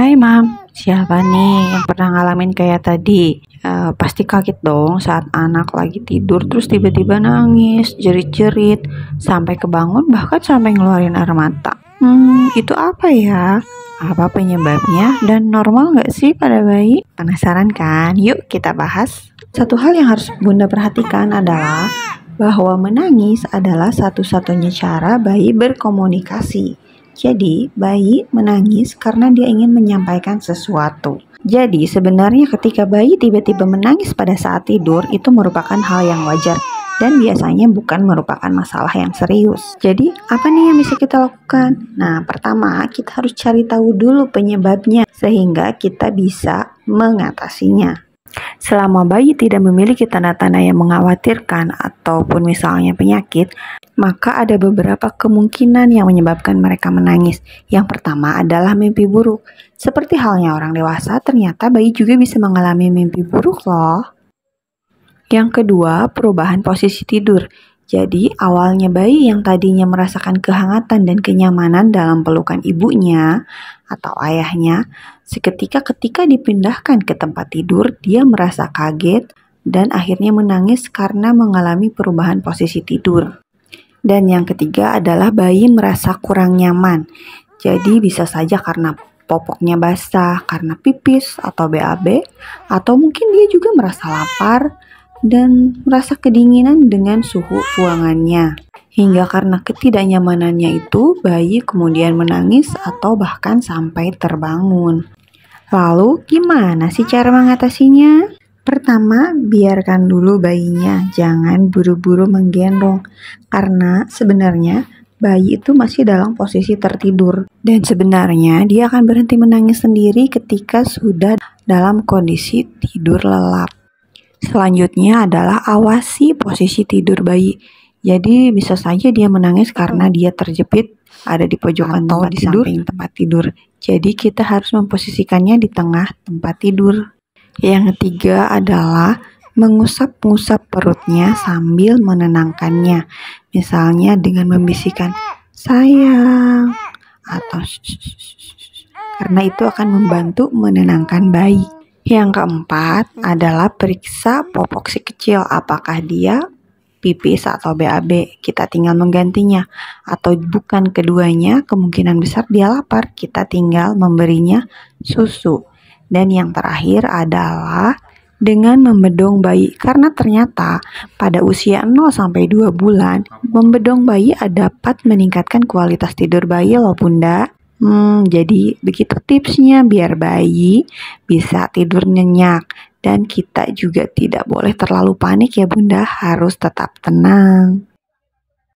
Hai Mam, siapa nih yang pernah ngalamin kayak tadi? Pasti kaget dong saat anak lagi tidur terus tiba-tiba nangis, jerit-jerit, sampai kebangun bahkan sampai ngeluarin air mata. Itu apa ya? Apa penyebabnya dan normal nggak sih pada bayi? Penasaran kan? Yuk kita bahas. Satu hal yang harus Bunda perhatikan adalah bahwa menangis adalah satu-satunya cara bayi berkomunikasi. Jadi, bayi menangis karena dia ingin menyampaikan sesuatu. Jadi, sebenarnya ketika bayi tiba-tiba menangis pada saat tidur, itu merupakan hal yang wajar dan biasanya bukan merupakan masalah yang serius. Jadi, apa nih yang bisa kita lakukan? Nah, pertama, kita harus cari tahu dulu penyebabnya sehingga kita bisa mengatasinya. Selama bayi tidak memiliki tanda-tanda yang mengkhawatirkan ataupun misalnya penyakit, maka ada beberapa kemungkinan yang menyebabkan mereka menangis. Yang pertama adalah mimpi buruk. Seperti halnya orang dewasa, ternyata bayi juga bisa mengalami mimpi buruk loh. Yang kedua, perubahan posisi tidur. Jadi, awalnya bayi yang tadinya merasakan kehangatan dan kenyamanan dalam pelukan ibunya atau ayahnya, seketika ketika dipindahkan ke tempat tidur, dia merasa kaget dan akhirnya menangis karena mengalami perubahan posisi tidur. Dan yang ketiga adalah bayi merasa kurang nyaman. Jadi bisa saja karena popoknya basah, karena pipis atau BAB, atau mungkin dia juga merasa lapar dan merasa kedinginan dengan suhu ruangannya. Hingga karena ketidaknyamanannya itu, bayi kemudian menangis atau bahkan sampai terbangun. Lalu gimana sih cara mengatasinya? Pertama, biarkan dulu bayinya, jangan buru-buru menggendong. Karena sebenarnya bayi itu masih dalam posisi tertidur. Dan sebenarnya dia akan berhenti menangis sendiri ketika sudah dalam kondisi tidur lelap. Selanjutnya adalah awasi posisi tidur bayi. Jadi bisa saja dia menangis karena dia terjepit ada di pojokan atau di samping tempat tidur. Jadi kita harus memposisikannya di tengah tempat tidur. Yang ketiga adalah mengusap-ngusap perutnya sambil menenangkannya. Misalnya dengan membisikkan sayang atau karena itu akan membantu menenangkan bayi. Yang keempat adalah periksa popok si kecil, apakah dia pipis atau BAB, kita tinggal menggantinya. Atau bukan keduanya, kemungkinan besar dia lapar, kita tinggal memberinya susu. Dan yang terakhir adalah dengan membedong bayi, karena ternyata pada usia 0-2 bulan, membedong bayi dapat meningkatkan kualitas tidur bayi loh Bunda. Jadi begitu tipsnya biar bayi bisa tidur nyenyak. Dan kita juga tidak boleh terlalu panik ya Bunda, harus tetap tenang.